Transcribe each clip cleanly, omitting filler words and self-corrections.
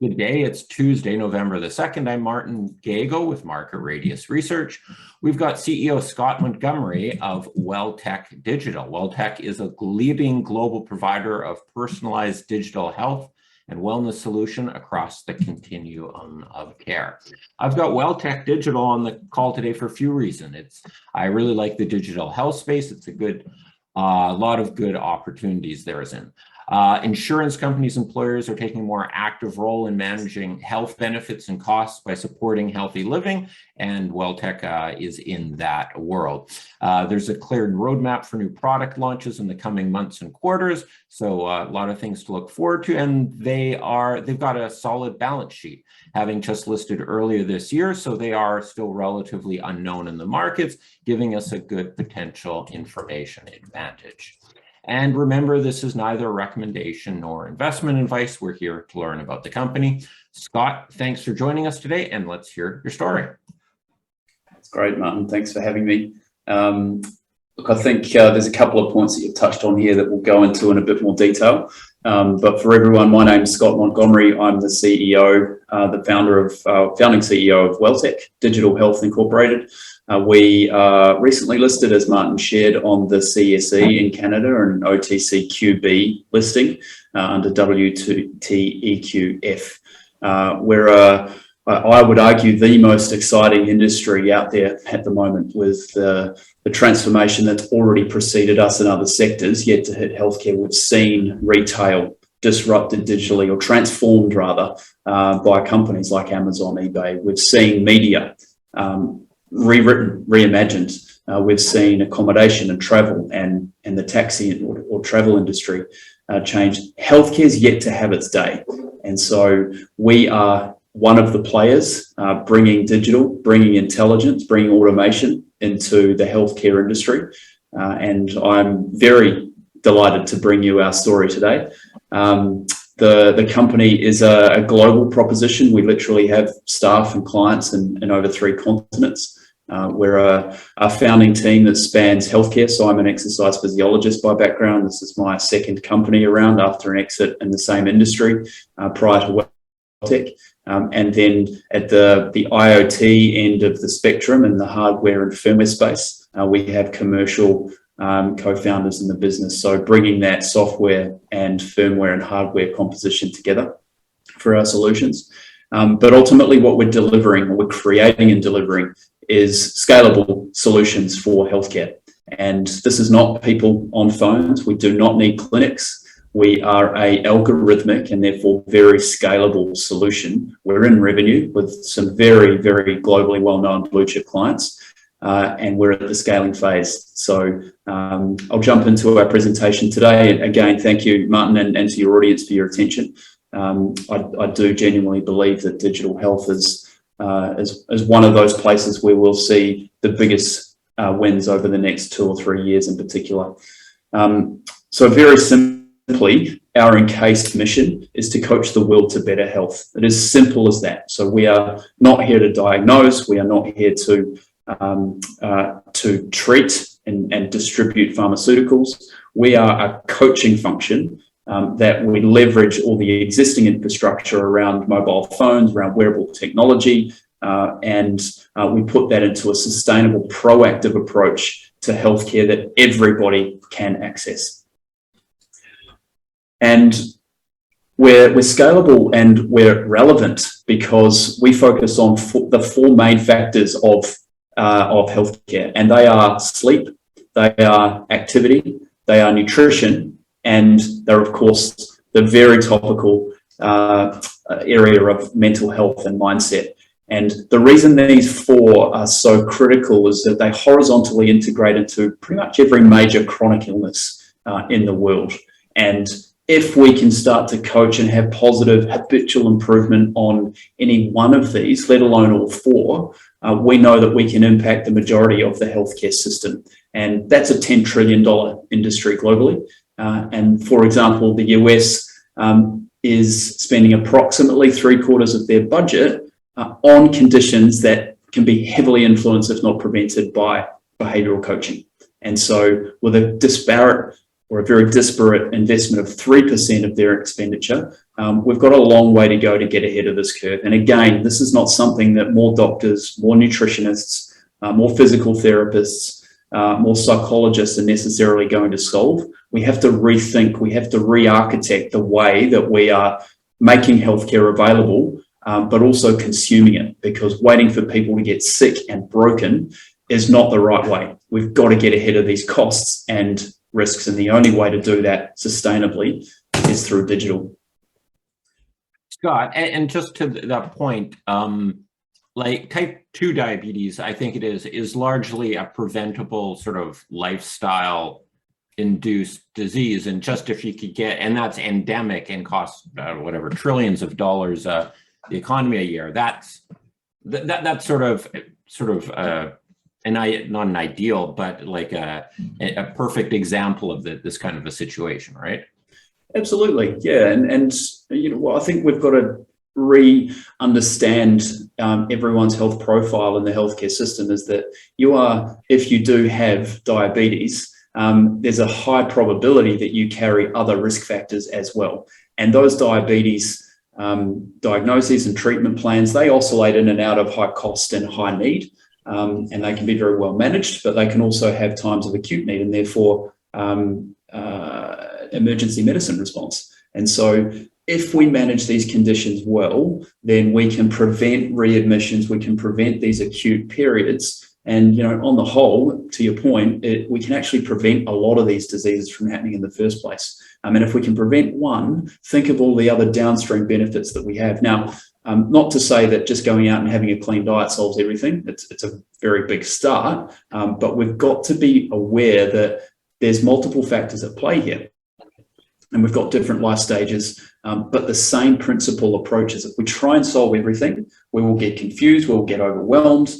Good day. It's Tuesday, November the 2nd. I'm Martin Gago with Market Radius Research. We've got CEO Scott Montgomery of Wellteq Digital. Wellteq is a leading global provider of personalized digital health and wellness solution across the continuum of care. I've got Wellteq Digital on the call today for a few reasons. I really like the digital health space. It's a lot of good opportunities there is in. Insurance companies, employers are taking a more active role in managing health benefits and costs by supporting healthy living, and Wellteq is in that world. There's a clear roadmap for new product launches in the coming months and quarters, so a lot of things to look forward to, and they've got a solid balance sheet, having just listed earlier this year, so they are still relatively unknown in the markets, giving us a good potential information advantage. And remember, this is neither a recommendation nor investment advice. We're here to learn about the company. Scott, thanks for joining us today, and let's hear your story. That's great, Martin. Thanks for having me. Look, I think there's a couple of points that you've touched on here that we'll go into in a bit more detail. But for everyone, my name's Scott Montgomery. I'm the CEO, the founding CEO of Wellteq Digital Health Incorporated. We recently listed, as Martin shared, on the CSE in Canada and an OTCQB listing under WTEQ. We're, I would argue, the most exciting industry out there at the moment, with the transformation that's already preceded us in other sectors, yet to hit healthcare. We've seen retail disrupted digitally, or transformed rather, by companies like Amazon, eBay. We've seen media rewritten, reimagined. We've seen accommodation and travel and the taxi or travel industry change. Healthcare's yet to have its day. And so we are one of the players bringing digital, bringing intelligence, bringing automation into the healthcare industry. And I'm very delighted to bring you our story today. The company is a global proposition. We literally have staff and clients in over 3 continents. We're a founding team that spans healthcare. So I'm an exercise physiologist by background. This is my second company around after an exit in the same industry prior to Wellteq. And then at the IoT end of the spectrum, in the hardware and firmware space, we have commercial co-founders in the business. So bringing that software and firmware and hardware composition together for our solutions. But ultimately what we're delivering, or we're creating and delivering, is scalable solutions for healthcare. And this is not people on phones. We do not need clinics. We are a algorithmic and therefore very scalable solution. We're in revenue with some very, very globally well-known blue chip clients, and we're at the scaling phase. So I'll jump into our presentation today. And again, thank you, Martin, and to your audience for your attention. I do genuinely believe that digital health is one of those places where we'll see the biggest wins over the next 2 or 3 years in particular. So very simply, our encased mission is to coach the world to better health. It is simple as that. So we are not here to diagnose. We are not here to treat and distribute pharmaceuticals. We are a coaching function that we leverage all the existing infrastructure around mobile phones, around wearable technology, and we put that into a sustainable, proactive approach to healthcare that everybody can access. And we're scalable and we're relevant because we focus on the 4 main factors of healthcare, and they are sleep, they are activity, they are nutrition, and they're, of course, the very topical area of mental health and mindset. And the reason these 4 are so critical is that they horizontally integrate into pretty much every major chronic illness in the world. And if we can start to coach and have positive habitual improvement on any one of these, let alone all 4, we know that we can impact the majority of the healthcare system. And that's a $10 trillion industry globally. And for example, the US is spending approximately 3/4 of their budget on conditions that can be heavily influenced, if not prevented, by behavioral coaching. And so with a disparate or a very disparate investment of 3% of their expenditure, we've got a long way to go to get ahead of this curve. And again, this is not something that more doctors, more nutritionists, more physical therapists, more psychologists are necessarily going to solve. We have to rethink, we have to re-architect the way that we are making healthcare available, but also consuming it, because waiting for people to get sick and broken is not the right way. We've got to get ahead of these costs and risks, and the only way to do that sustainably is through digital. Scott, and just to that point, like type 2 diabetes, I think it is largely a preventable sort of lifestyle induced disease. And just if you could get, and that's endemic and costs whatever trillions of dollars the economy a year, that's sort of not an ideal, but like a perfect example of this kind of a situation, right? Absolutely, yeah, and you know, well, I think we've got to re-understand everyone's health profile in the healthcare system. Is that if you do have diabetes, there's a high probability that you carry other risk factors as well, and those diabetes diagnoses and treatment plans, they oscillate in and out of high cost and high need. And they can be very well managed, but they can also have times of acute need and therefore emergency medicine response. And so if we manage these conditions well, then we can prevent readmissions, we can prevent these acute periods. And, you know, on the whole, to your point, we can actually prevent a lot of these diseases from happening in the first place. And if we can prevent one, think of all the other downstream benefits that we have. Now, not to say that just going out and having a clean diet solves everything. It's a very big start, but we've got to be aware that there's multiple factors at play here. And we've got different life stages, but the same principle approaches. If we try and solve everything, we will get confused, we'll get overwhelmed.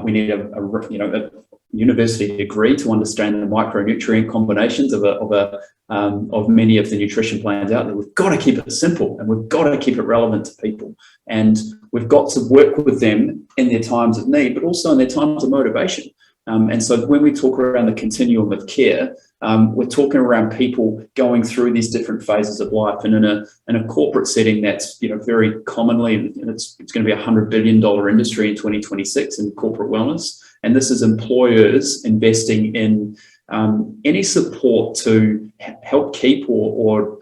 We need a university degree to understand the micronutrient combinations of many of the nutrition plans out there. We've got to keep it simple, and we've got to keep it relevant to people. And we've got to work with them in their times of need, but also in their times of motivation. And so when we talk around the continuum of care, we're talking around people going through these different phases of life. And in a corporate setting, that's, you know, very commonly, and it's going to be $100 billion industry in 2026 in corporate wellness. And this is employers investing in any support to help keep or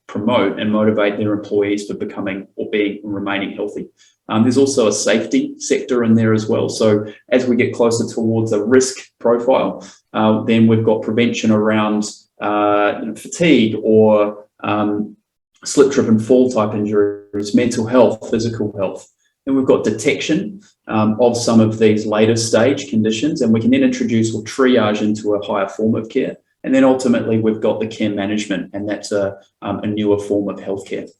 promote and motivate their employees for becoming or remaining healthy. There's also a safety sector in there as well. So as we get closer towards a risk profile, then we've got prevention around fatigue or slip, trip and fall type injuries, mental health, physical health. Then we've got detection of some of these later stage conditions, and we can then introduce or triage into a higher form of care. And then ultimately we've got the care management, and that's a newer form of healthcare.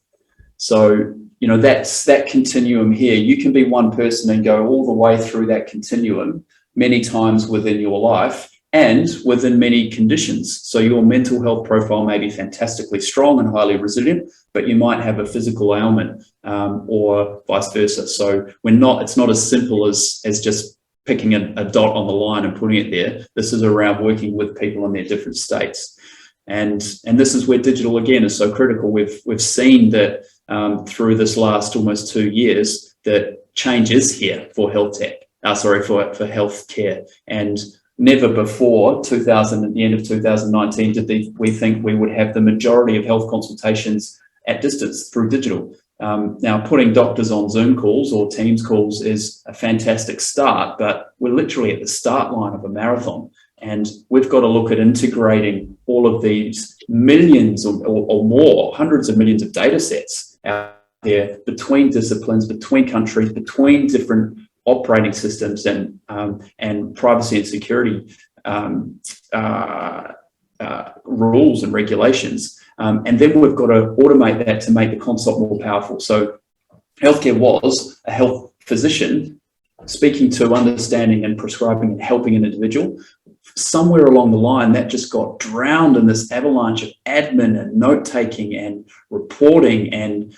So, you know, that's that continuum here. You can be one person and go all the way through that continuum many times within your life and within many conditions. So your mental health profile may be fantastically strong and highly resilient, but you might have a physical ailment or vice versa. So it's not as simple as just picking a dot on the line and putting it there. This is around working with people in their different states. And this is where digital, again, is so critical. We've seen that through this last almost 2 years that change is here for healthcare. For healthcare. And never before at the end of 2019 did we think we would have the majority of health consultations at distance through digital. Now, putting doctors on Zoom calls or Teams calls is a fantastic start, but we're literally at the start line of a marathon. And we've got to look at integrating all of these millions or more, hundreds of millions of data sets out there between disciplines, between countries, between different operating systems and privacy and security rules and regulations. And then we've got to automate that to make the consult more powerful. So healthcare was a health physician speaking to, understanding and prescribing and helping an individual. Somewhere along the line, that just got drowned in this avalanche of admin and note-taking and reporting and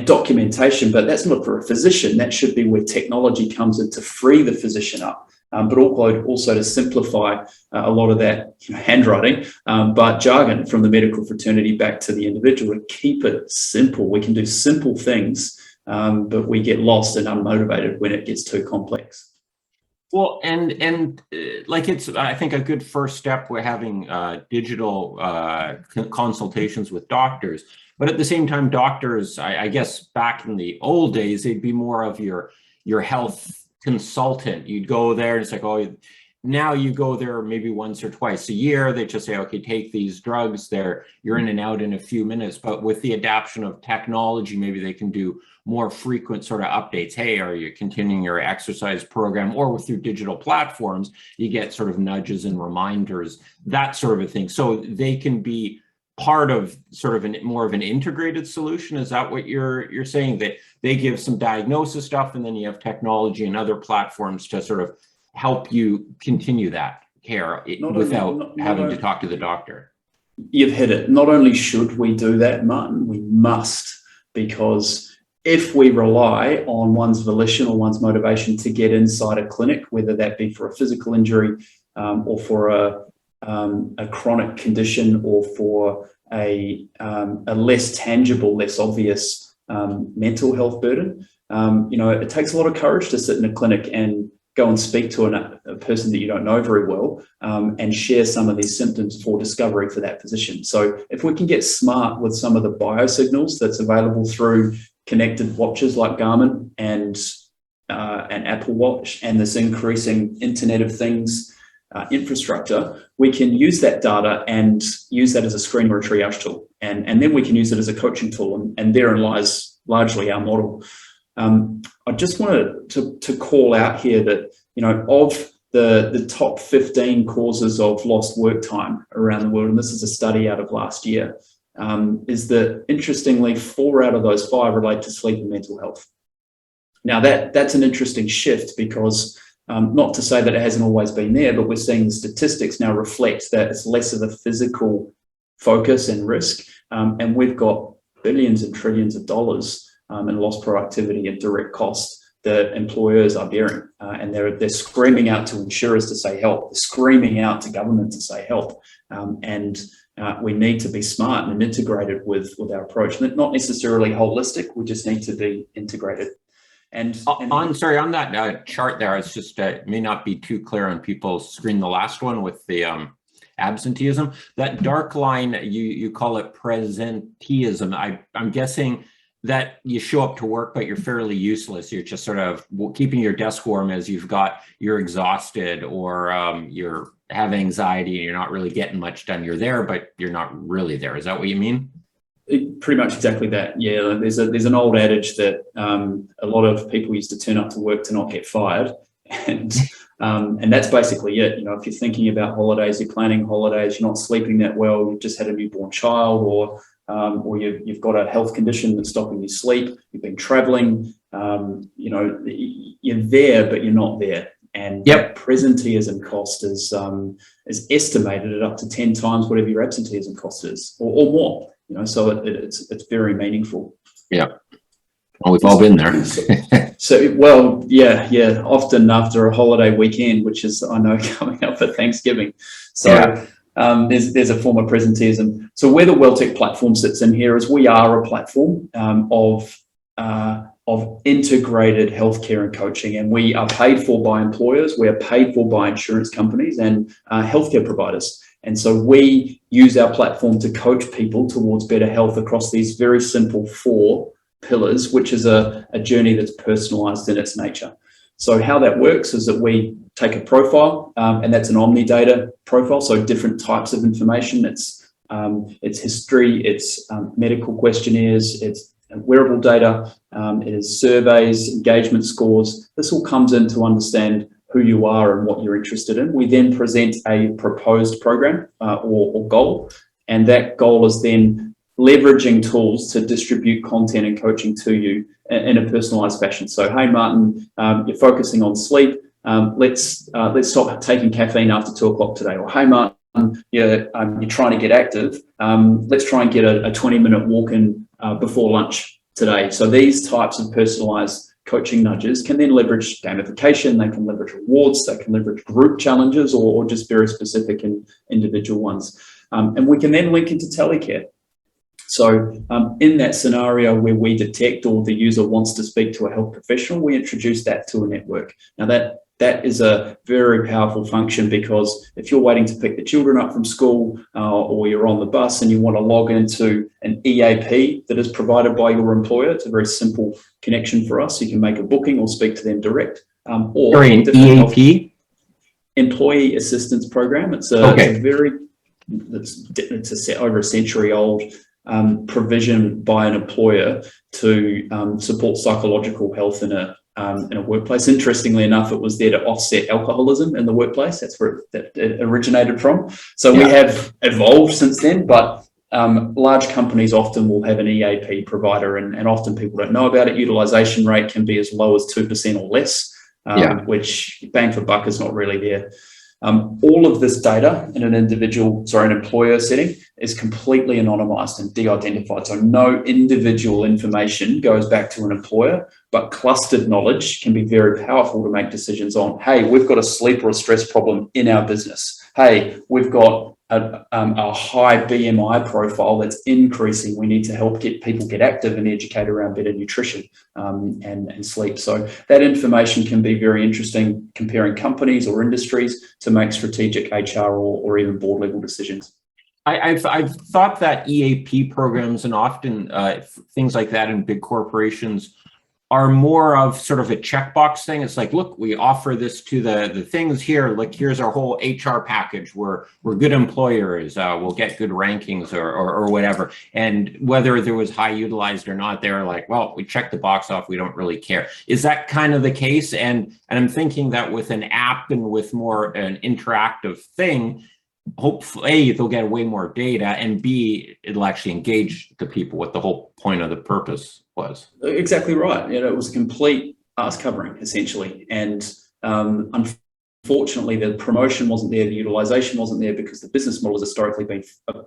documentation. But that's not for a physician. That should be where technology comes in to free the physician up but also to simplify a lot of that handwriting, but jargon from the medical fraternity back to the individual, to keep it simple. We can do simple things, but we get lost and unmotivated when it gets too complex. Well, and like it's, I think a good first step, we're having digital consultations with doctors, but at the same time, doctors, I guess back in the old days, they'd be more of your health consultant. You'd go there and it's like, oh, now you go there maybe once or twice a year. They just say, okay, take these drugs. You're in and out in a few minutes. But with the adoption of technology, maybe they can do more frequent sort of updates. Hey, are you continuing your exercise program? Or through digital platforms, you get sort of nudges and reminders, that sort of a thing. So they can be part of sort of more of an integrated solution. Is that what you're saying? That they give some diagnosis stuff, and then you have technology and other platforms to sort of help you continue that care without having to talk to the doctor? You've hit it. Not only should we do that, Martin, we must, because if we rely on one's volition or one's motivation to get inside a clinic, whether that be for a physical injury or for a chronic condition, or for a less tangible, less obvious mental health burden, it takes a lot of courage to sit in a clinic and go and speak to a person that you don't know very well, and share some of these symptoms for discovery for that physician. So if we can get smart with some of the biosignals that's available through connected watches like Garmin and Apple Watch, and this increasing Internet of Things infrastructure, we can use that data and use that as a screen or a triage tool. And then we can use it as a coaching tool. And therein lies largely our model. I just wanted to call out here that, of the top 15 causes of lost work time around the world, and this is a study out of last year, is that interestingly, 4 out of those 5 relate to sleep and mental health. Now that's an interesting shift, because not to say that it hasn't always been there, but we're seeing the statistics now reflect that it's less of a physical focus and risk, and we've got billions and trillions of dollars in lost productivity and direct costs that employers are bearing, and they're screaming out to insurers to say help, they're screaming out to government to say help, and we need to be smart and integrated with our approach. Not necessarily holistic, we just need to be integrated. And on that chart there, it's just may not be too clear on people's screen. The last one with the absenteeism, that dark line, you call it presenteeism. I'm guessing that you show up to work, but you're fairly useless. You're just sort of keeping your desk warm as you're exhausted, or you have anxiety and you're not really getting much done. You're there, but you're not really there. Is that what you mean? Pretty much exactly that. Yeah, there's an old adage that a lot of people used to turn up to work to not get fired, and that's basically it. If you're thinking about holidays, you're planning holidays, you're not sleeping that well, you've just had a newborn child, or you've got a health condition that's stopping you sleep, you've been traveling, you're there, but you're not there. And that presenteeism cost is estimated at up to 10 times whatever your absenteeism cost is, or more. So it's very meaningful. Yeah. Well, we've all been there. Yeah. Often after a holiday weekend, which is, I know, coming up for Thanksgiving. So there's a form of presenteeism. So where the WellteQ platform sits in here is we are a platform of integrated healthcare and coaching, and we are paid for by employers, we are paid for by insurance companies and healthcare providers. And so we use our platform to coach people towards better health across these very simple 4 pillars, which is a journey that's personalized in its nature. So how that works is that we take a profile, and that's an omni-data profile, so different types of information. It's history, it's medical questionnaires, it's wearable data, it is surveys, engagement scores. This all comes in to understand who you are and what you're interested in. We then present a proposed program or goal, and that goal is then leveraging tools to distribute content and coaching to you in a personalized fashion. So, hey, Martin, you're focusing on sleep. Let's stop taking caffeine after 2 o'clock today. Or, hey, Martin, you're trying to get active. Let's try and get a 20-minute walk in before lunch today. So these types of personalized coaching nudges, can then leverage gamification, they can leverage rewards, they can leverage group challenges or just very specific and individual ones. And we can then link into telecare. So in that scenario where we detect or the user wants to speak to a health professional, we introduce that to a network. Now that is a very powerful function, because if you're waiting to pick the children up from school or you're on the bus and you want to log into an EAP that is provided by your employer, it's a very simple connection for us. You can make a booking or speak to them direct. Or an EAP? Employee Assistance Program. It's over a century old provision by an employer to support psychological health in a workplace. Interestingly enough, it was there to offset alcoholism in the workplace. That's where it originated from. So we have evolved since then, but large companies often will have an EAP provider, and often people don't know about it. Utilization rate can be as low as 2% or less, which bang for buck is not really there. All of this data in an employer setting is completely anonymized and de-identified. So no individual information goes back to an employer, but clustered knowledge can be very powerful to make decisions on, hey, we've got a sleep or a stress problem in our business. Hey, we've got a high BMI profile that's increasing. We need to help people get active and educate around better nutrition and sleep. So that information can be very interesting, comparing companies or industries to make strategic HR or even board level decisions. I've thought that EAP programs and often things like that in big corporations are more of sort of a checkbox thing. It's like, look, we offer this to the things here. Like, here's our whole HR package. We're good employers. We'll get good rankings or whatever. And whether there was high utilized or not, they're like, well, we check the box off. We don't really care. Is that kind of the case? And I'm thinking that with an app and with more an interactive thing, hopefully A, they'll get way more data, and B, it'll actually engage the people, what the whole point of the purpose was. Exactly right. It was a complete ass covering essentially, and unfortunately the promotion wasn't there, the utilization wasn't there, because the business model has historically been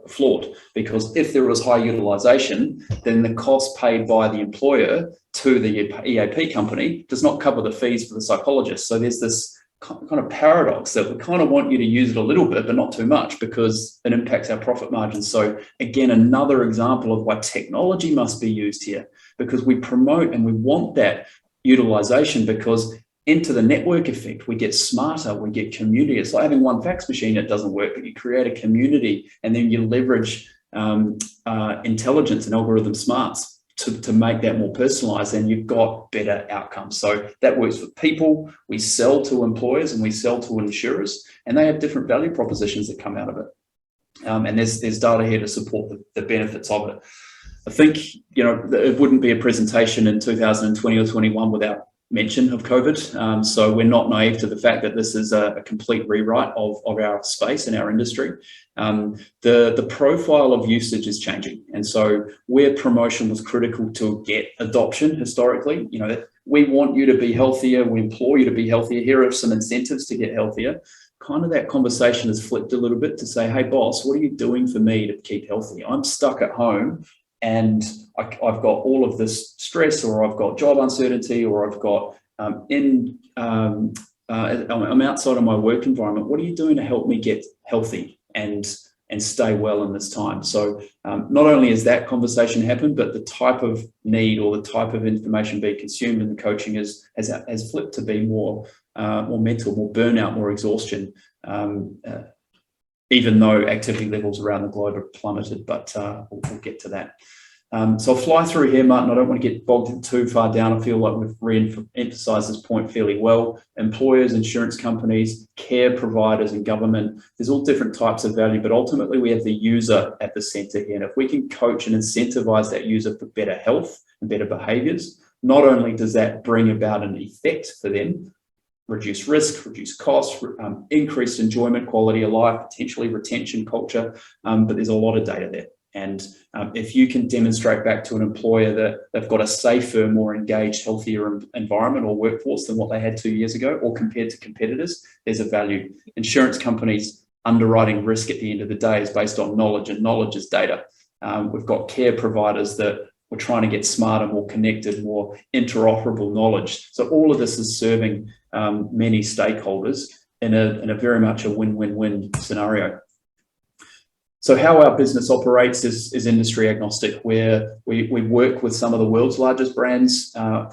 flawed. Because if there was high utilization, then the cost paid by the employer to the EAP company does not cover the fees for the psychologist. So there's this kind of paradox that we kind of want you to use it a little bit, but not too much, because it impacts our profit margins. So again, another example of why technology must be used here, because we promote and we want that utilization, because into the network effect, we get smarter, we get community. It's like having one fax machine that doesn't work, but you create a community, and then you leverage intelligence and algorithm smarts to make that more personalized, and you've got better outcomes. So that works for people. We sell to employers and we sell to insurers, and they have different value propositions that come out of it. And there's data here to support the benefits of it. I think, it wouldn't be a presentation in 2020 or 21 without mention of COVID. So we're not naive to the fact that this is a complete rewrite of our space and our industry. The profile of usage is changing. And so where promotion was critical to get adoption historically, we want you to be healthier, we implore you to be healthier, here are some incentives to get healthier. Kind of that conversation has flipped a little bit to say, hey boss, what are you doing for me to keep healthy? I'm stuck at home and I've got all of this stress, or I've got job uncertainty, or I've got I'm outside of my work environment. What are you doing to help me get healthy and stay well in this time? So not only has that conversation happened, but the type of need or the type of information being consumed in the coaching has flipped to be more mental, more burnout, more exhaustion. Even though activity levels around the globe are plummeted, but we'll get to that. So I'll fly through here, Martin. I don't want to get bogged too far down. I feel like we've re-emphasized this point fairly well. Employers, insurance companies, care providers, and government, there's all different types of value, but ultimately we have the user at the center here. And if we can coach and incentivize that user for better health and better behaviors, not only does that bring about an effect for them, reduce risk, reduce costs, increased enjoyment, quality of life, potentially retention culture, but there's a lot of data there. And if you can demonstrate back to an employer that they've got a safer, more engaged, healthier environment or workforce than what they had 2 years ago, or compared to competitors, there's a value. Insurance companies underwriting risk at the end of the day is based on knowledge, and knowledge is data. We've got care providers that we're trying to get smarter, more connected, more interoperable knowledge. So all of this is serving many stakeholders in a very much a win-win-win scenario. So how our business operates is industry agnostic, where we work with some of the world's largest brands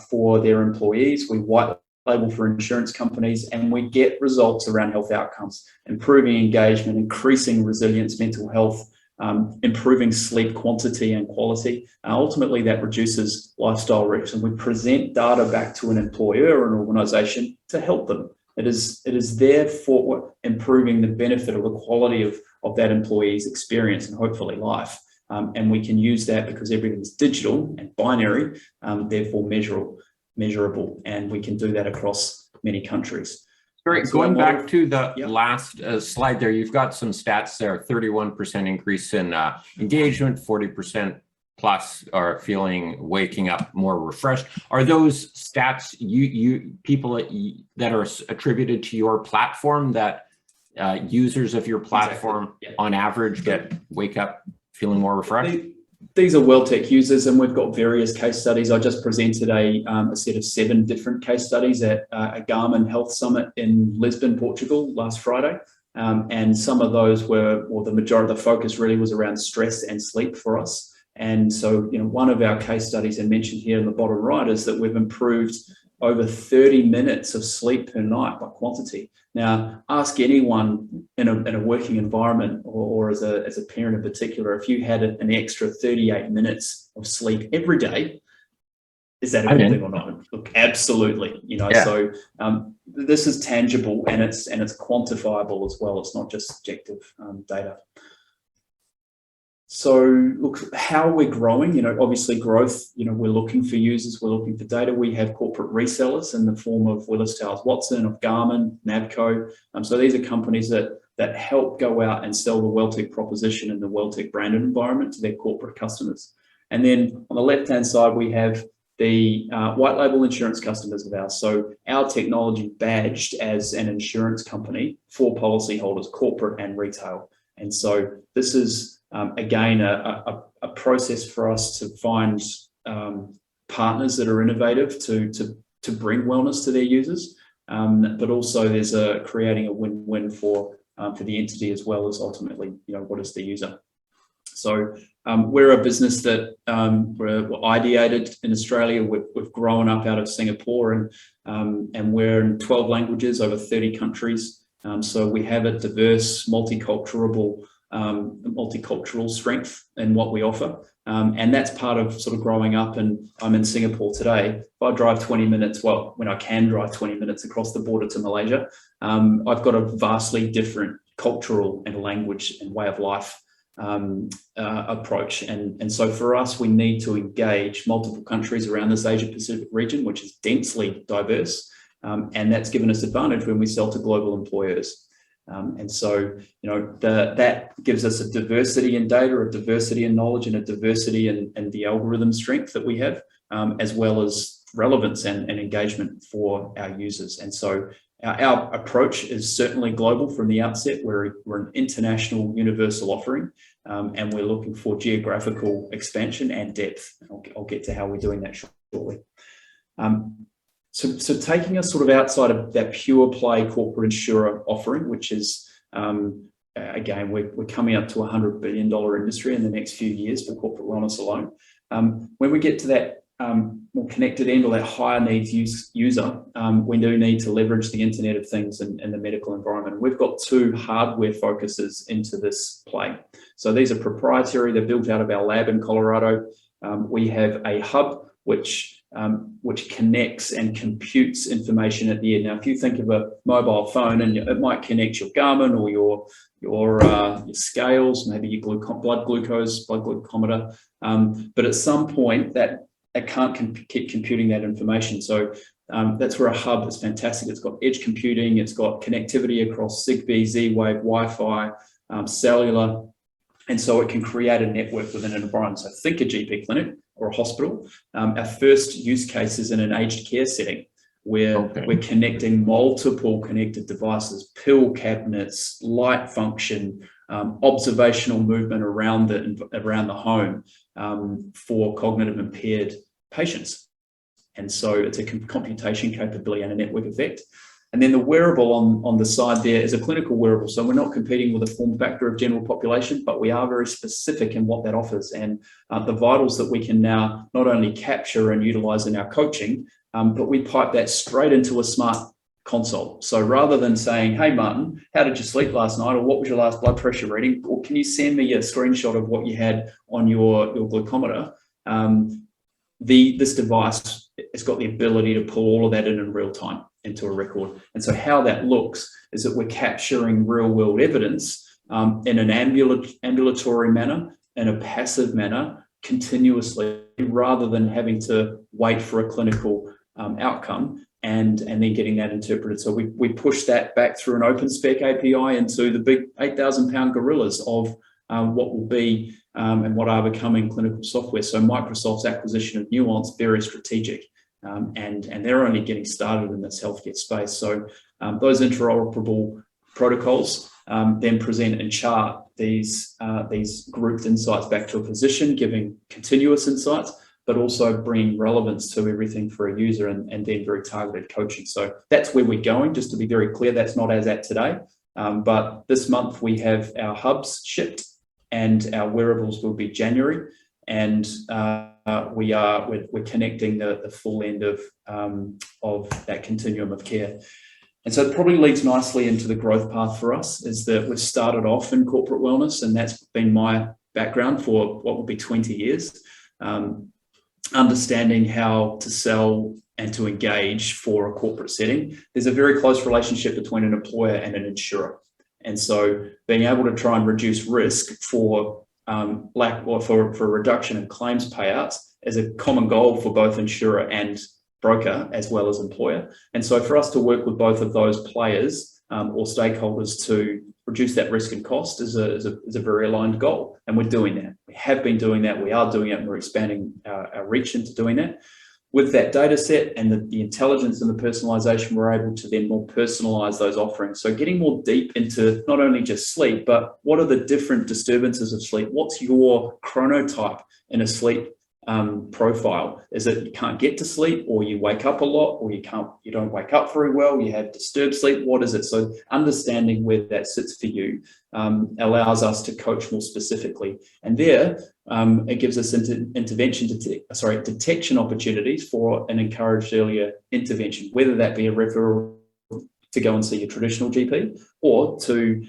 for their employees. We white label for insurance companies, and we get results around health outcomes, improving engagement, increasing resilience, mental health, improving sleep quantity and quality. Ultimately, that reduces lifestyle risks, and we present data back to an employer or an organization to help them. It is there for improving the benefit or the quality of that employee's experience and hopefully life. And we can use that because everything's digital and binary, therefore measurable, and we can do that across many countries. Great. Going back to the last slide there, you've got some stats there, 31% increase in engagement, 40% plus are waking up more refreshed. Are those stats people that are attributed to your platform, that users of your platform on average wake up feeling more refreshed? These are Wellteq users, and we've got various case studies. I just presented a set of 7 different case studies at a Garmin Health Summit in Lisbon, Portugal last Friday. And some of those were, or the majority of the focus really was around stress and sleep for us. And so, one of our case studies, and mentioned here in the bottom right, is that we've improved over 30 minutes of sleep per night by quantity. Now, ask anyone in a working environment or as a parent in particular, if you had an extra 38 minutes of sleep every day, is that a good thing or not? Look, absolutely. So this is tangible and it's quantifiable as well. It's not just subjective data. So look, how we're growing, obviously growth, we're looking for users, we're looking for data. We have corporate resellers in the form of Willis Towers Watson, of Garmin, Navco. So these are companies that help go out and sell the Wellteq proposition in the Wellteq branded environment to their corporate customers. And then on the left-hand side, we have the white label insurance customers of ours. So our technology badged as an insurance company for policyholders, corporate and retail. And so this is, again, a process for us to find partners that are innovative to bring wellness to their users, but also there's creating a win-win for the entity as well as ultimately, what is the user. So we're a business that we're ideated in Australia. We've grown up out of Singapore, and we're in 12 languages, over 30 countries. So we have a diverse, multicultural strength in what we offer. And that's part of sort of growing up, and I'm in Singapore today. If I drive 20 minutes, when I can drive 20 minutes across the border to Malaysia, I've got a vastly different cultural and language and way of life approach. And so for us, we need to engage multiple countries around this Asia Pacific region, which is densely diverse. And that's given us advantage when we sell to global employers. And so, that gives us a diversity in data, a diversity in knowledge, and a diversity in the algorithm strength that we have, as well as relevance and engagement for our users. And so our approach is certainly global from the outset. We're an international universal offering, and we're looking for geographical expansion and depth. I'll get to how we're doing that shortly. So taking us sort of outside of that pure play corporate insurer offering, which is, again, we're coming up to a $100 billion industry in the next few years for corporate wellness alone. When we get to that more connected end, or that higher needs user, we do need to leverage the Internet of Things in the medical environment. We've got 2 hardware focuses into this play. So these are proprietary. They're built out of our lab in Colorado. We have a hub which connects and computes information at the end. Now, if you think of a mobile phone, and it might connect your Garmin or your scales, maybe your blood glucometer, but at some point that it can't keep computing that information. So that's where a hub is fantastic. It's got edge computing, it's got connectivity across Zigbee, Z-Wave, Wi-Fi, cellular, and so it can create a network within an environment. So think a GP clinic or a hospital. Our first use case is in an aged care setting, where we're connecting multiple connected devices, pill cabinets, light function, observational movement around the home for cognitive impaired patients. And so it's a computation capability and a network effect. And then the wearable on the side there is a clinical wearable. So we're not competing with a form factor of general population, but we are very specific in what that offers. And the vitals that we can now not only capture and utilize in our coaching, but we pipe that straight into a smart console. So rather than saying, hey, Martin, how did you sleep last night? Or what was your last blood pressure reading? Or can you send me a screenshot of what you had on your glucometer? This device has got the ability to pull all of that in real time into a record. And so how that looks is that we're capturing real world evidence in an ambulatory manner, in a passive manner, continuously, rather than having to wait for a clinical outcome and then getting that interpreted. So we push that back through an open spec API into the big 8,000-pound gorillas of what will be and what are becoming clinical software. So Microsoft's acquisition of Nuance, very strategic, and they're only getting started in this healthcare space. So those interoperable protocols then present and chart these grouped insights back to a physician, giving continuous insights, but also bringing relevance to everything for a user and then very targeted coaching. So that's where we're going. Just to be very clear, that's not as at today, but this month we have our hubs shipped and our wearables will be January, and we're connecting the full end of that continuum of care. And so it probably leads nicely into the growth path for us, is that we've started off in corporate wellness, and that's been my background for what will be 20 years. Understanding how to sell and to engage for a corporate setting. There's a very close relationship between an employer and an insurer. And so being able to try and reduce risk for for reduction in claims payouts is a common goal for both insurer and broker as well as employer. And so for us to work with both of those players or stakeholders to reduce that risk and cost is a very aligned goal. And we're doing that. We have been doing that. We are doing it, and we're expanding our reach into doing that. With that data set and the intelligence and the personalization, we're able to then more personalize those offerings. So getting more deep into not only just sleep, but what are the different disturbances of sleep? What's your chronotype in a sleep profile? Is it you can't get to sleep, or you wake up a lot, or you don't wake up very well, you have disturbed sleep? What is it? So understanding where that sits for you allows us to coach more specifically. And there, it gives us detection opportunities for an encouraged earlier intervention, whether that be a referral to go and see your traditional GP, or to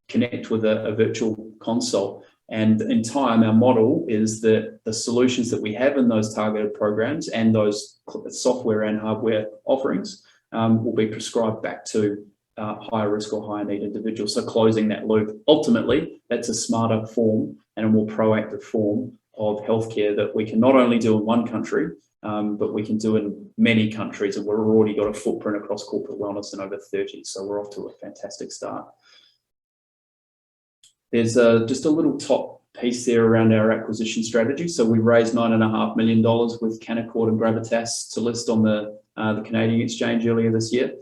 connect with a virtual consult. And in time, our model is that the solutions that we have in those targeted programs and those software and hardware offerings will be prescribed back to higher risk or higher need individuals. So closing that loop, ultimately, that's a smarter form and a more proactive form of healthcare that we can not only do in one country, but we can do in many countries. And we've already got a footprint across corporate wellness in over 30. So we're off to a fantastic start. There's just a little top piece there around our acquisition strategy. So we raised $9.5 million with Canaccord and Gravitas to list on the Canadian exchange earlier this year.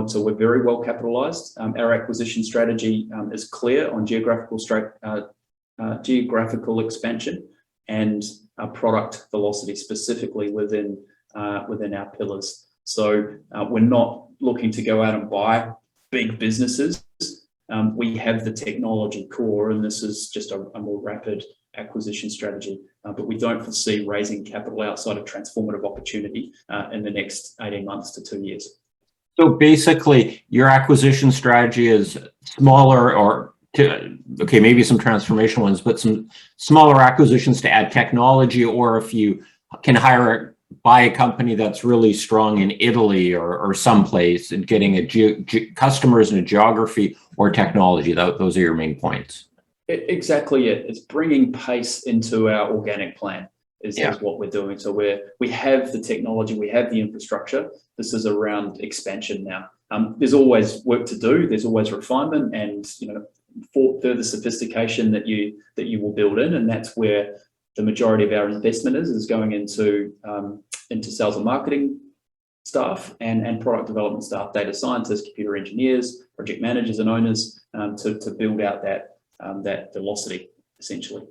So we're very well capitalized. Our acquisition strategy is clear on geographical expansion and product velocity, specifically within our pillars. So we're not looking to go out and buy big businesses. We have the technology core, and this is just a more rapid acquisition strategy. But we don't foresee raising capital outside of transformative opportunity in the next 18 months to 2 years. So basically, your acquisition strategy is smaller, maybe some transformational ones, but some smaller acquisitions to add technology, or if you can buy a company that's really strong in Italy or someplace, and getting customers in a geography or technology. Those are your main points. Exactly it. It's bringing pace into our organic plan is what we're doing. So we have the technology, we have the infrastructure. This is around expansion now. There's always work to do. There's always refinement and further sophistication that you will build in, and that's where the majority of our investment is going into sales and marketing staff and product development staff, data scientists, computer engineers, project managers and owners to build out that velocity, essentially.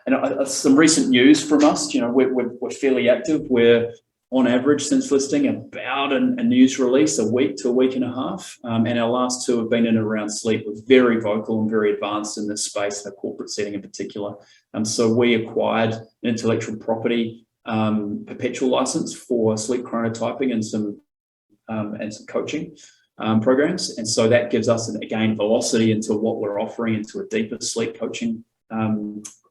And some recent news from us, we're fairly active. We're on average since listing about a news release a week to a week and a half. And our last two have been in and around sleep. We're very vocal and very advanced in this space, in a corporate setting in particular. So we acquired an intellectual property perpetual license for sleep chronotyping and some coaching programs. And so that gives us, again, velocity into what we're offering into a deeper sleep coaching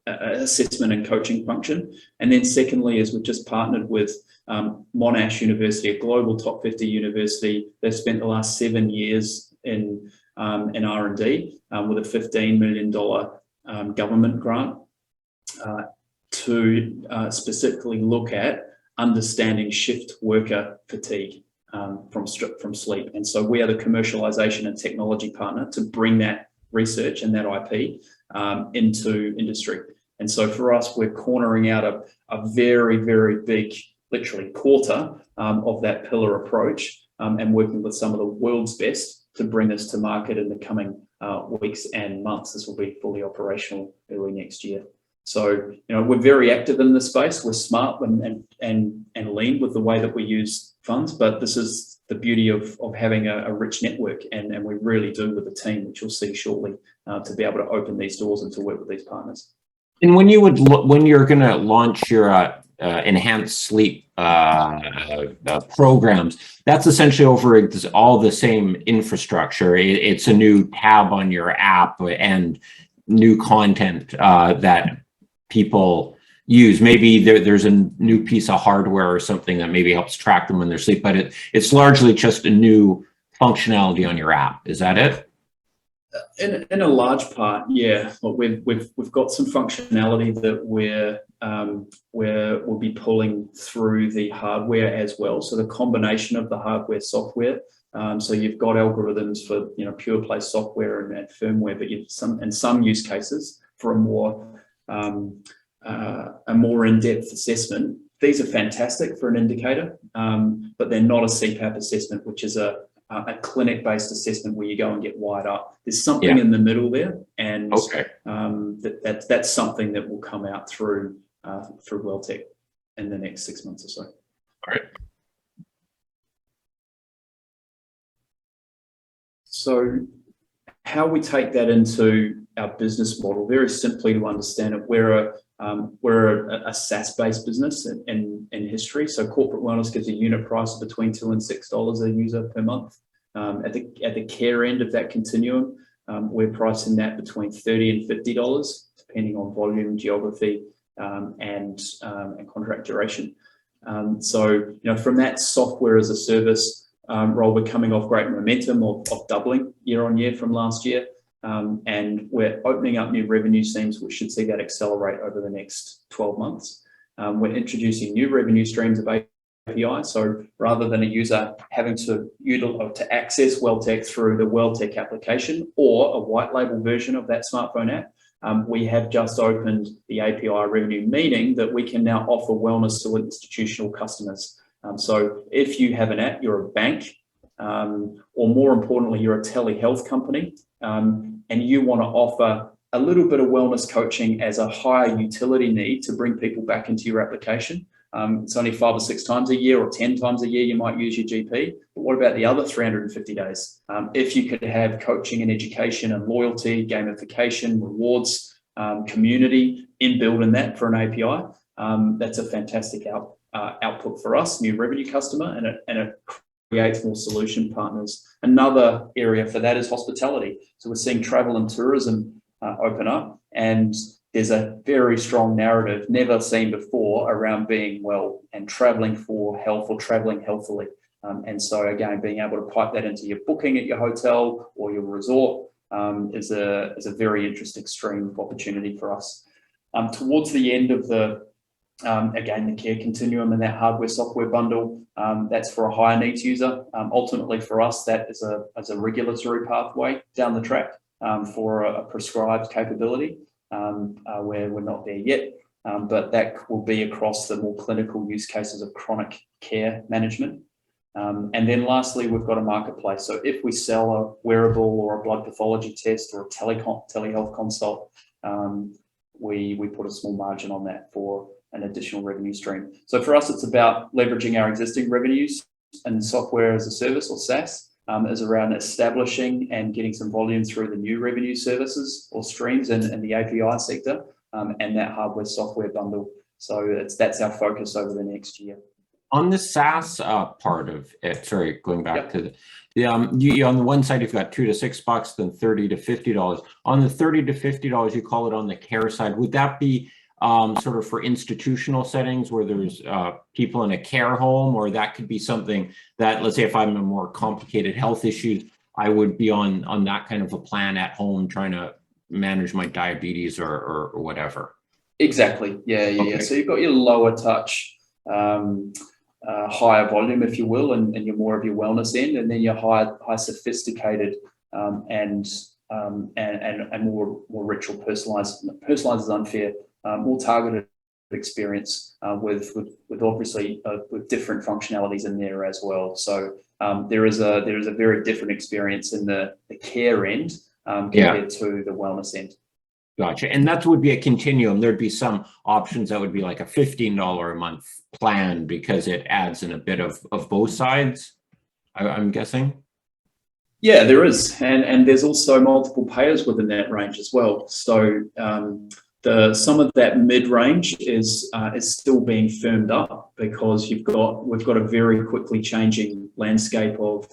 assessment and coaching function. And then secondly, is we've just partnered with Monash University, a global top 50 university. They've spent the last 7 years in R&D with a $15 million government grant to specifically look at understanding shift worker fatigue from sleep. And so we are the commercialization and technology partner to bring that research and that IP into industry. And so for us, we're cornering out a very, very big, literally quarter of that pillar approach and working with some of the world's best to bring this to market in the coming weeks and months. This will be fully operational early next year. So, we're very active in this space. We're smart and lean with the way that we use funds, but this is the beauty of having a rich network, and we really do with the team, which you'll see shortly, to be able to open these doors and to work with these partners. And when you're going to launch your enhanced sleep programs, that's essentially over all the same infrastructure. It's a new tab on your app and new content that people use. Maybe there's a new piece of hardware or something that maybe helps track them when they're asleep, but it's largely just a new functionality on your app. Is that it? In a large part, yeah. Look, we've got some functionality that we'll be pulling through the hardware as well. So the combination of the hardware, software. So you've got algorithms for pure play software and firmware, but you've some use cases for a more in-depth assessment. These are fantastic for an indicator, but they're not a CPAP assessment, which is a clinic-based assessment where you go and get wired up. There's something in the middle there, and that's something that will come out through Wellteq in the next 6 months or so. All right. So how we take that into our business model, very simply to understand it, we're a SaaS-based business in history. So corporate wellness gives a unit price of between $2 and $6 a user per month. At the care end of that continuum, we're pricing that between $30 and $50, depending on volume, geography, and contract duration. So from that software as a service role, we're coming off great momentum of doubling year on year from last year. And we're opening up new revenue streams, which should see that accelerate over the next 12 months. We're introducing new revenue streams of API. So rather than a user having to access Wellteq through the Wellteq application or a white label version of that smartphone app, we have just opened the API revenue, meaning that we can now offer wellness to institutional customers. So if you have an app, you're a bank, or more importantly, you're a telehealth company, and you want to offer a little bit of wellness coaching as a higher utility need to bring people back into your application. It's only 5 or 6 times a year or 10 times a year you might use your GP. But what about the other 350 days? If you could have coaching and education and loyalty, gamification, rewards, community inbuilt in that for an API, that's a fantastic output for us, new revenue customer, and it creates more solution partners. Another area for that is hospitality. So we're seeing travel and tourism open up, and there's a very strong narrative never seen before around being well and traveling for health or traveling healthily. And so again, being able to pipe that into your booking at your hotel or your resort is a very interesting stream of opportunity for us. Towards the end of the care continuum and that hardware software bundle, that's for a higher needs user. Ultimately for us, that is a regulatory pathway down the track for a prescribed capability, where we're not there yet, but that will be across the more clinical use cases of chronic care management. And then lastly, we've got a marketplace. So if we sell a wearable or a blood pathology test or a telehealth consult, we put a small margin on that for an additional revenue stream. So for us, it's about leveraging our existing revenues and software as a service or SaaS, is around establishing and getting some volume through the new revenue services or streams in the API sector, and that hardware software bundle. So that's our focus over the next year. On the SaaS part of it, sorry, going back to the you, on the one side you've got $2 to $6, then $30 to $50. On the $30 to $50, you call it on the care side. Would that be sort of for institutional settings where there's people in a care home, or that could be something that, let's say, if I'm a more complicated health issues, I would be on that kind of a plan at home trying to manage my diabetes or whatever. Exactly. Yeah. So you've got your lower touch. Higher volume, if you will, and you're more of your wellness end, and then your high sophisticated and more ritual personalized is unfair, more targeted experience with obviously with different functionalities in there as well. So there is a very different experience in the care end compared to the wellness end. Gotcha. And that would be a continuum. There'd be some options that would be like a $15 a month plan because it adds in a bit of both sides, I'm guessing. Yeah, there is. And there's also multiple payers within that range as well. So some of that mid-range is still being firmed up because we've got a very quickly changing landscape of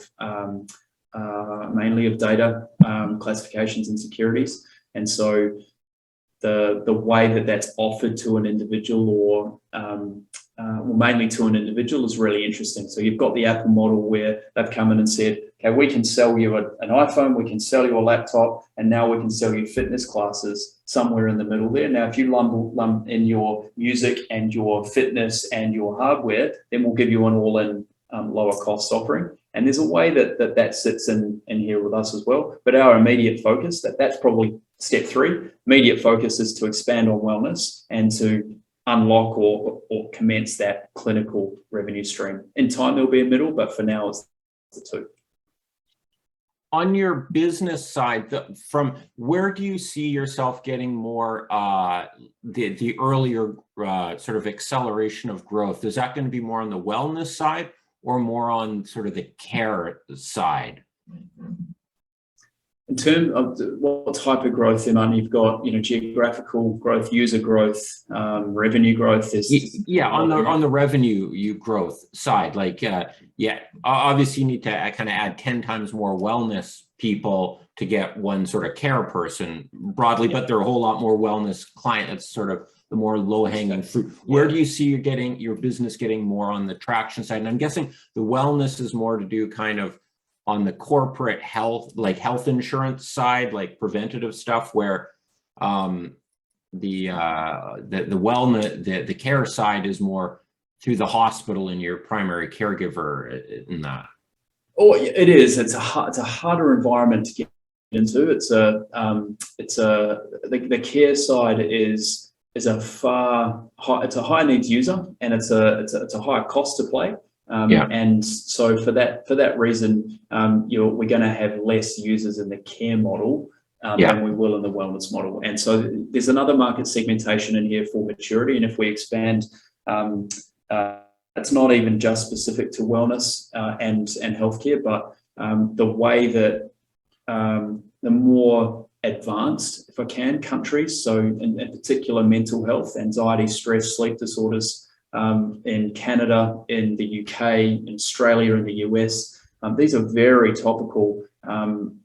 mainly of data classifications and securities. And so the way that's offered to an individual or mainly to an individual is really interesting. So you've got the Apple model where they've come in and said, okay, we can sell you an iPhone, we can sell you a laptop, and now we can sell you fitness classes somewhere in the middle there. Now, if you lump in your music and your fitness and your hardware, then we'll give you an all-in lower cost offering. And there's a way that sits in here with us as well. But our immediate focus, that's probably step 3. Immediate focus is to expand on wellness and to unlock or commence that clinical revenue stream. In time, there'll be a middle, but for now, it's the 2. On your business side, from where do you see yourself getting more the earlier sort of acceleration of growth? Is that going to be more on the wellness side or more on sort of the care side? In terms of what type of growth, you've got, geographical growth, user growth, revenue growth. On the revenue growth side, obviously you need to kind of add 10 times more wellness people to get one sort of care person broadly, but there are a whole lot more wellness client. That's sort of the more low-hanging fruit. Where do you see your business getting more on the traction side? And I'm guessing the wellness is more to do kind of on the corporate health, like health insurance side, like preventative stuff, where the wellness, the care side is more through the hospital and your primary caregiver in that. Oh, it is. It's a harder environment to get into. The care side is a high needs user, and it's a higher cost to play. And so for that reason, we're going to have less users in the care model than we will in the wellness model. And so there's another market segmentation in here for maturity. And if we expand, it's not even just specific to wellness and healthcare, but the way that the more advanced, if I can, countries, so in particular mental health, anxiety, stress, sleep disorders, in Canada, in the UK, in Australia, in the US. These are very topical and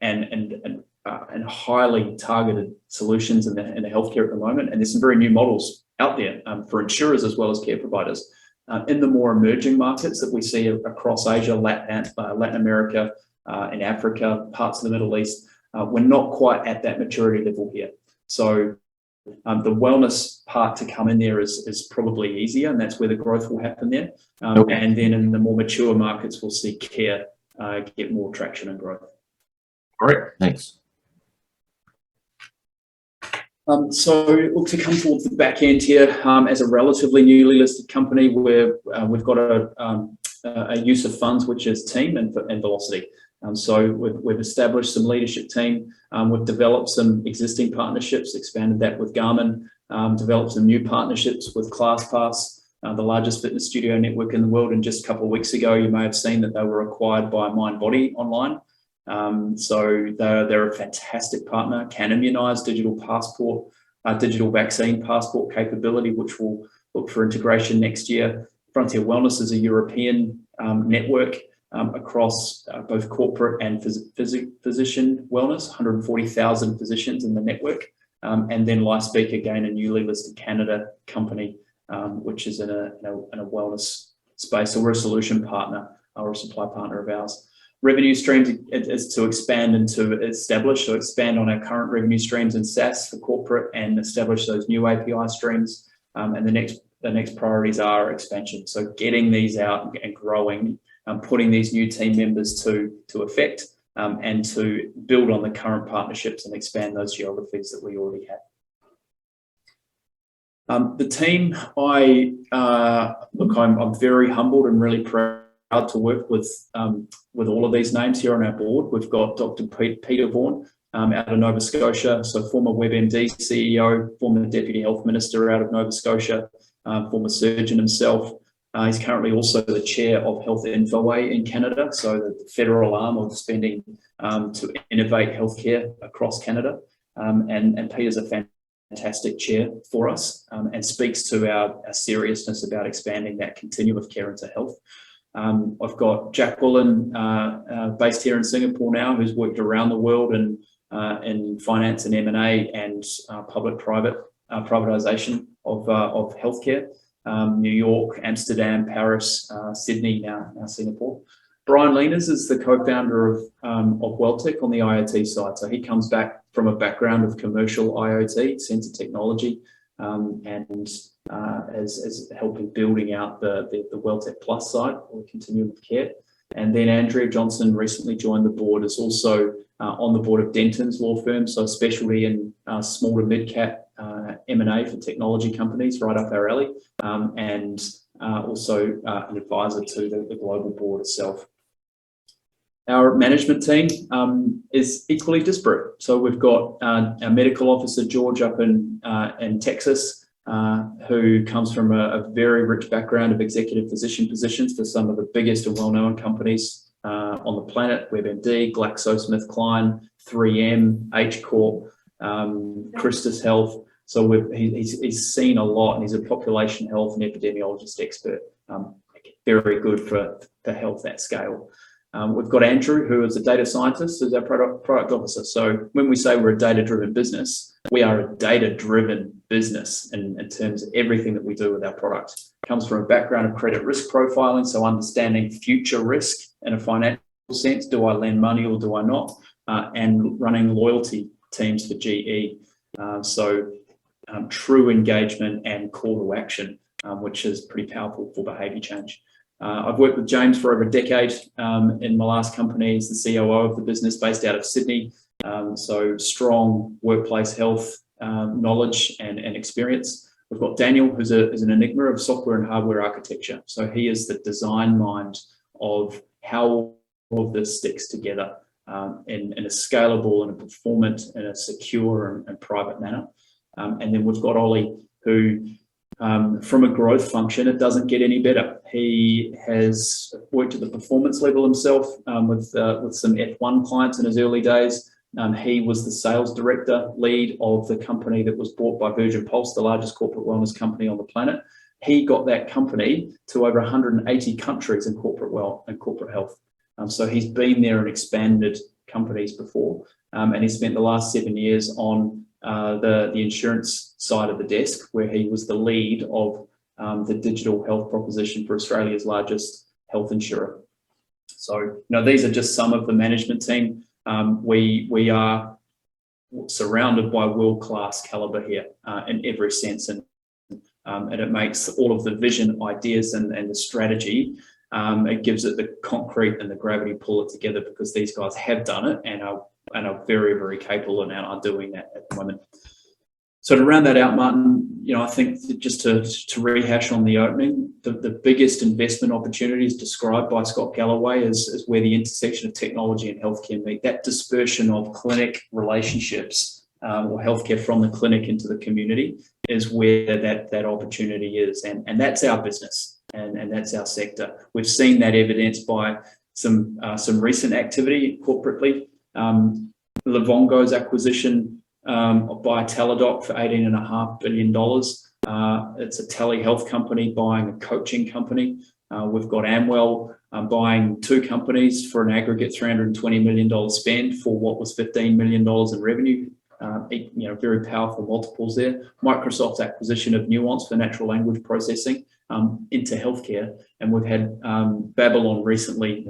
highly targeted solutions in the healthcare at the moment. And there's some very new models out there for insurers as well as care providers. In the more emerging markets that we see across Asia, Latin America, in Africa, parts of the Middle East, we're not quite at that maturity level here. So the wellness part to come in there is probably easier, and that's where the growth will happen there. And then in the more mature markets, we'll see care get more traction and growth. All right, thanks. So look, to come towards the back end here, as a relatively newly listed company, we've got a use of funds, which is team and velocity. So we've established some leadership team. We've developed some existing partnerships, expanded that with Garmin, developed some new partnerships with ClassPass, the largest fitness studio network in the world. And just a couple of weeks ago, you may have seen that they were acquired by MindBody Online. So they're a fantastic partner. Can immunize digital passport, digital vaccine passport capability, which will look for integration next year. Frontier Wellness is a European network across both corporate and physician wellness, 140,000 physicians in the network. And then LifeSpeak, again, a newly listed Canada company, which is in a wellness space. So we're a solution partner or a supply partner of ours. Revenue streams is to expand and to establish, so expand on our current revenue streams in SaaS for corporate and establish those new API streams. And the next priorities are expansion. So getting these out and growing, putting these new team members to effect, and to build on the current partnerships and expand those geographies that we already have. The team, I'm very humbled and really proud to work with all of these names here on our board. We've got Dr. Peter Vaughan out of Nova Scotia, so former WebMD CEO, former Deputy Health Minister out of Nova Scotia, former surgeon himself. He's currently also the chair of Health Infoway in Canada, so the federal arm of spending to innovate healthcare across Canada. And Peter's a fantastic chair for us and speaks to our seriousness about expanding that continuum of care into health. I've got Jack Bullen, based here in Singapore now, who's worked around the world in finance and M&A and public-private privatisation of healthcare. New York, Amsterdam, Paris, Sydney, now Singapore. Brian Leaners is the co-founder of Wellteq on the IoT side. So he comes back from a background of commercial IoT, sensor technology, and as helping building out the WellteQ Plus side, or continuum of care. And then Andrea Johnson recently joined the board, is also on the board of Denton's law firm, so specialty in small to mid-cap M&A for technology companies, right up our alley, and also an advisor to the global board itself. Our management team is equally disparate. So we've got our medical officer, George, up in Texas, who comes from a very rich background of executive physician positions for some of the biggest and well-known companies on the planet: WebMD, GlaxoSmithKline, 3M, H Corp, Christus Health. So he's seen a lot, and he's a population health and epidemiologist expert. Very good for health at scale. We've got Andrew, who is a data scientist, who's our product officer. So when we say we're a data-driven business, we are a data-driven business in terms of everything that we do with our product. Comes from a background of credit risk profiling, so understanding future risk in a financial sense. Do I lend money or do I not? And running loyalty teams for GE. True engagement and call to action, which is pretty powerful for behaviour change. I've worked with James for over a decade in my last company as the COO of the business based out of Sydney. So strong workplace health knowledge and experience. We've got Daniel, who's an enigma of software and hardware architecture. So he is the design mind of how all of this sticks together in a scalable and a performant and a secure and private manner. And then we've got Ollie, who from a growth function, it doesn't get any better. He has worked at the performance level himself with some F1 clients in his early days. He was the sales director lead of the company that was bought by Virgin Pulse, the largest corporate wellness company on the planet. He got that company to over 180 countries in corporate health. So he's been there and expanded companies before, and he spent the last 7 years on the insurance side of the desk, where he was the lead of the digital health proposition for Australia's largest health insurer. So, these are just some of the management team. We are surrounded by world-class caliber here in every sense, and it makes all of the vision, ideas, and the strategy. It gives it the concrete and the gravity pull it together, because these guys have done it and are very, very capable and are doing that at the moment. So to round that out, Martin, I think that just to rehash on the opening, the biggest investment opportunities described by Scott Galloway is where the intersection of technology and healthcare meet. That dispersion of clinic relationships or healthcare from the clinic into the community is where that opportunity is, and that's our business and that's our sector. We've seen that evidenced by some recent activity corporately. Livongo's acquisition by Teladoc for $18.5 billion. It's a telehealth company buying a coaching company. We've got Amwell buying two companies for an aggregate $320 million spend for what was $15 million in revenue. Very powerful multiples there. Microsoft's acquisition of Nuance for natural language processing into healthcare, and we've had Babylon recently,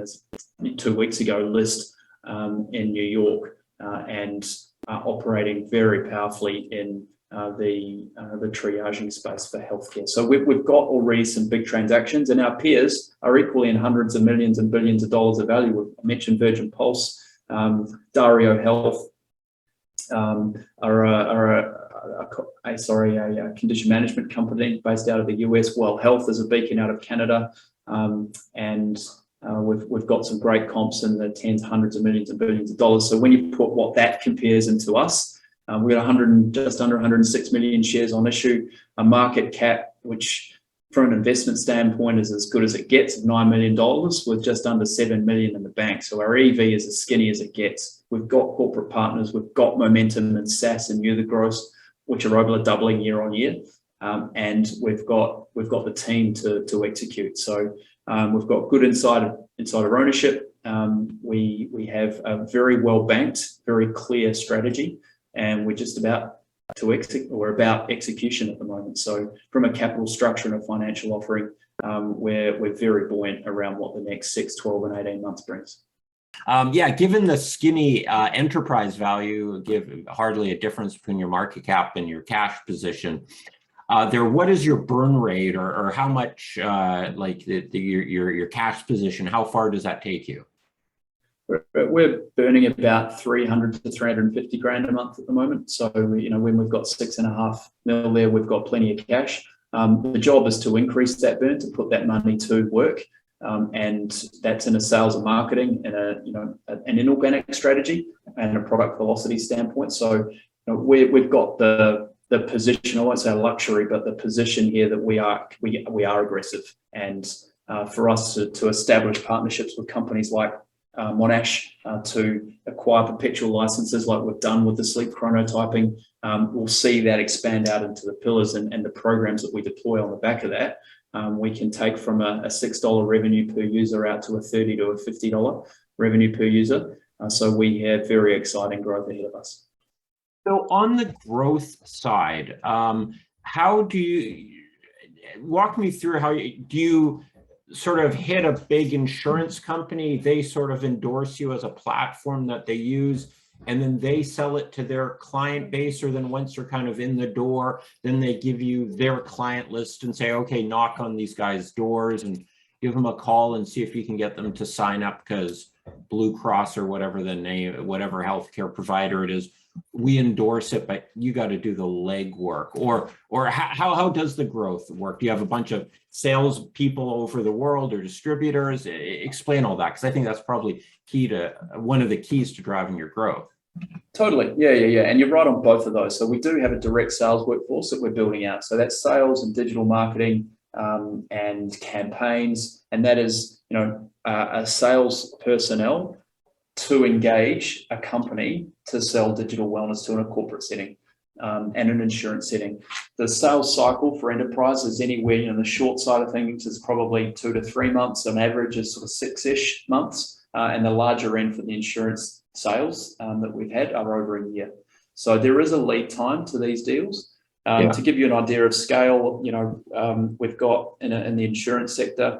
2 weeks ago, list in New York and operating very powerfully in the triaging space for healthcare. So we've got already some big transactions, and our peers are equally in hundreds of millions and billions of dollars of value. I mentioned Virgin Pulse, Dario Health are a condition management company based out of the US. Well Health is a beacon out of Canada, and we've got some great comps in the tens, hundreds of millions and billions of dollars. So when you put what that compares into us, we've got just under 106 million shares on issue, a market cap which from an investment standpoint is as good as it gets, of $9 million with just under 7 million in the bank. So our EV is as skinny as it gets. We've got corporate partners, we've got momentum in SaaS and New the Growth, which are over doubling year on year, and we've got the team to execute. So we've got good insider ownership. We have a very well banked, very clear strategy, and we're just about to execute. We're about execution at the moment. So from a capital structure and a financial offering, we're very buoyant around what the next 6, 12, and 18 months brings. Given the skinny enterprise value, give hardly a difference between your market cap and your cash position. What is your burn rate, or how much your cash position? How far does that take you? We're burning about 300 to 350 grand a month at the moment. So when we've got 6.5 mil there, we've got plenty of cash. The job is to increase that burn, to put that money to work. And that's in a sales and marketing and an inorganic strategy and a product velocity standpoint. So we've got the position, I won't say luxury, but the position here that we are aggressive. And for us to establish partnerships with companies like Monash to acquire perpetual licenses like we've done with the sleep chronotyping, we'll see that expand out into the pillars and the programs that we deploy on the back of that. We can take from a $6 revenue per user out to a $30 to a $50 revenue per user. So we have very exciting growth ahead of us. So on the growth side, how do you walk me through do you sort of hit a big insurance company, they sort of endorse you as a platform that they use, and then they sell it to their client base, or then once you're kind of in the door, then they give you their client list and say, okay, knock on these guys' doors and give them a call and see if you can get them to sign up because Blue Cross or whatever the name, whatever healthcare provider it is, we endorse it, but you got to do the legwork. Or how does the growth work? Do you have a bunch of sales people over the world or distributors? Explain all that, because I think that's probably one of the keys to driving your growth. Totally. Yeah. And you're right on both of those. So we do have a direct sales workforce that we're building out. So that's sales and digital marketing and campaigns. And that is, a sales personnel to engage a company to sell digital wellness to in a corporate setting and an insurance setting. The sales cycle for enterprise is anywhere, the short side of things is probably 2 to 3 months. On average is sort of 6-ish months. And the larger end for the insurance sales that we've had are over a year. So there is a lead time to these deals. To give you an idea of scale, we've got in the insurance sector,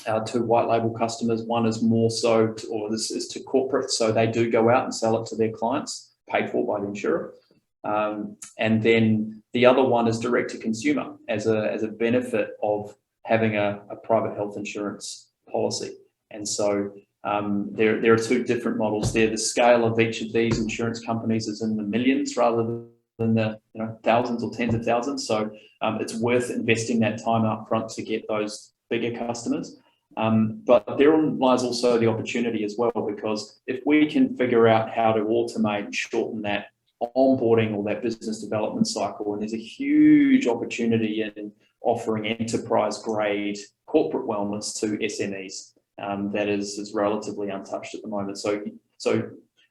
our 2 white label customers. One is more so, this is to corporate, so they do go out and sell it to their clients, paid for by the insurer. And then the other one is direct to consumer as a benefit of having a private health insurance policy. And so there are 2 different models there. The scale of each of these insurance companies is in the millions rather in the thousands or tens of thousands. So it's worth investing that time up front to get those bigger customers. But therein lies also the opportunity as well, because if we can figure out how to automate and shorten that onboarding or that business development cycle, and there's a huge opportunity in offering enterprise grade corporate wellness to SMEs that is relatively untouched at the moment. So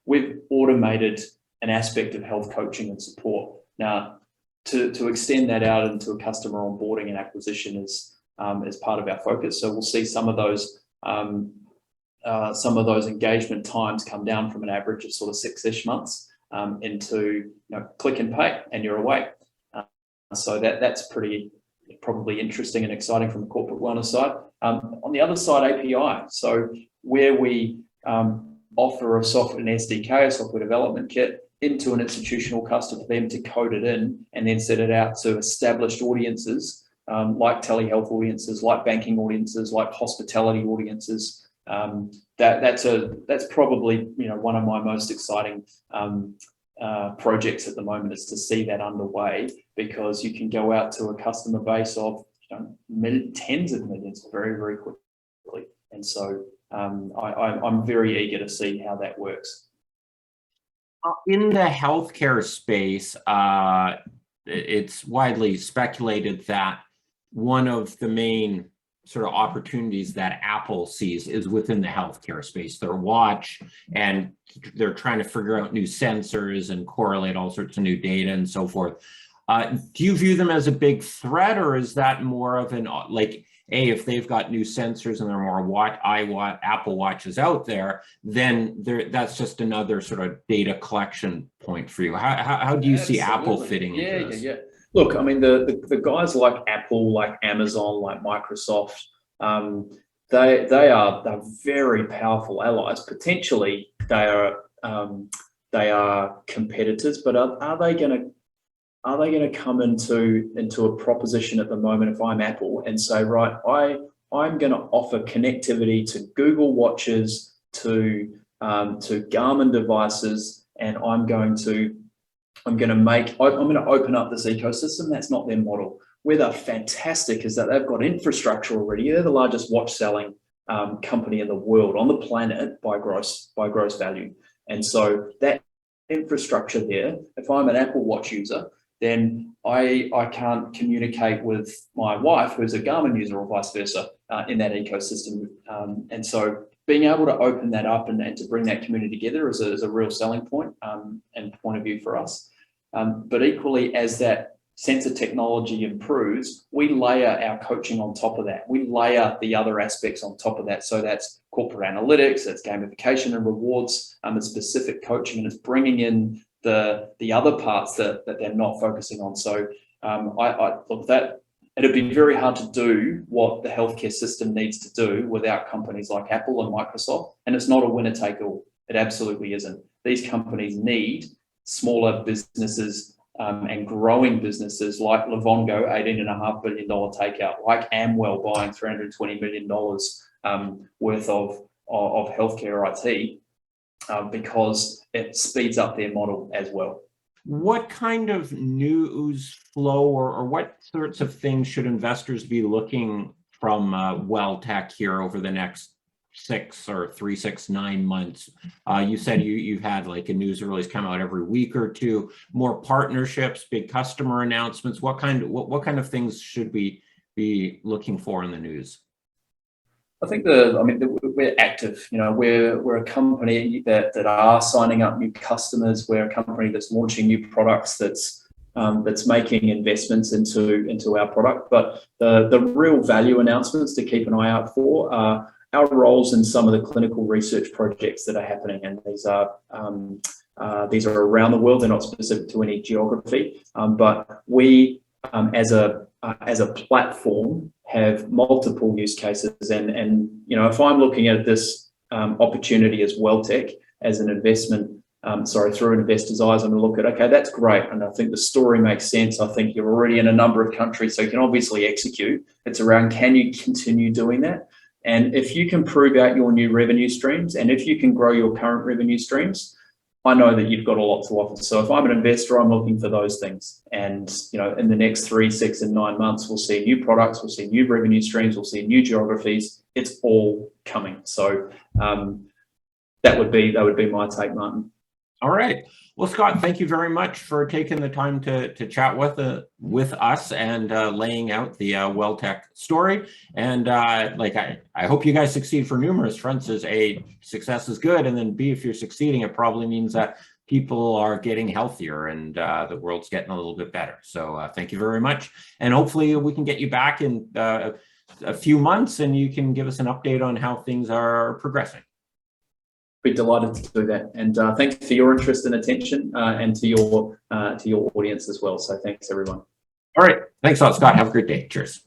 we've automated an aspect of health coaching and support. Now, to extend that out into a customer onboarding and acquisition is part of our focus. So we'll see some of those engagement times come down from an average of sort of 6-ish months into click and pay and you're away. So that's probably interesting and exciting from the corporate wellness side. On the other side, API. So where we offer a software, an SDK, a software development kit, into an institutional customer for them to code it in and then set it out to established audiences like telehealth audiences, like banking audiences, like hospitality audiences. That's probably one of my most exciting projects at the moment, is to see that underway, because you can go out to a customer base of tens of millions very, very quickly. And so I'm very eager to see how that works. In the healthcare space, it's widely speculated that one of the main sort of opportunities that Apple sees is within the healthcare space. Their watch, and they're trying to figure out new sensors and correlate all sorts of new data and so forth. Do you view them as a big threat, or is that more of an, like, if they've got new sensors and there are more Apple Watches out there, then that's just another sort of data collection point for you? How do you see Apple fitting into this? Yeah. Look, I mean, the guys like Apple, like Amazon, like Microsoft, they're very powerful allies. Potentially, they are competitors, but are they going to come into a proposition at the moment, if I'm Apple, and say, right, I'm going to offer connectivity to Google Watches, to Garmin devices, and I'm going to open up this ecosystem? That's not their model. Where they're fantastic is that they've got infrastructure already. They're the largest watch selling company in the world, on the planet, by gross value. And so that infrastructure there, if I'm an Apple Watch user, then I can't communicate with my wife, who's a Garmin user, or vice versa, in that ecosystem. And so being able to open that up and to bring that community together is a real selling point and point of view for us. But equally, as that sensor technology improves, we layer our coaching on top of that. We layer the other aspects on top of that. So that's corporate analytics, that's gamification and rewards, it's specific coaching, and it's bringing in the other parts that they're not focusing on. So I look, that it'd be very hard to do what the healthcare system needs to do without companies like Apple and Microsoft. And it's not a winner take all. It absolutely isn't. These companies need smaller businesses and growing businesses like Livongo, $18.5 billion takeout, like Amwell buying $320 million worth of healthcare IT, because it speeds up their model as well. What kind of news flow or what sorts of things should investors be looking from Wellteq here over the next 9 months? You said you've had like a news release come out every week or two, more partnerships, big customer announcements. What kind of things should we be looking for in the news? I think we're active. We're a company that are signing up new customers. We're a company that's launching new products, that's making investments into our product. But the real value announcements to keep an eye out for are our roles in some of the clinical research projects that are happening, and these are around the world. They're not specific to any geography, but we as a platform have multiple use cases, and if I'm looking at this opportunity as Wellteq as an investment, through an investor's eyes, I'm going to look at, okay, that's great, and I think the story makes sense. I think you're already in a number of countries, so you can obviously execute. It's around, can you continue doing that? And if you can prove out your new revenue streams, and if you can grow your current revenue streams, I know that you've got a lot to offer. So if I'm an investor, I'm looking for those things. And, you know, in the next 3, 6, and 9 months, we'll see new products, we'll see new revenue streams, we'll see new geographies. It's all coming. So that would be my take, Martin. All right. Well, Scott, thank you very much for taking the time to chat with us and laying out the Wellteq story. And I hope you guys succeed for numerous fronts. As A, success is good, and then B, if you're succeeding, it probably means that people are getting healthier and the world's getting a little bit better. So thank you very much. And hopefully we can get you back in a few months and you can give us an update on how things are progressing. Be delighted to do that, and thanks for your interest and attention, and to your audience as well. So thanks, everyone. All right, thanks a lot, Scott. Have a great day. Cheers.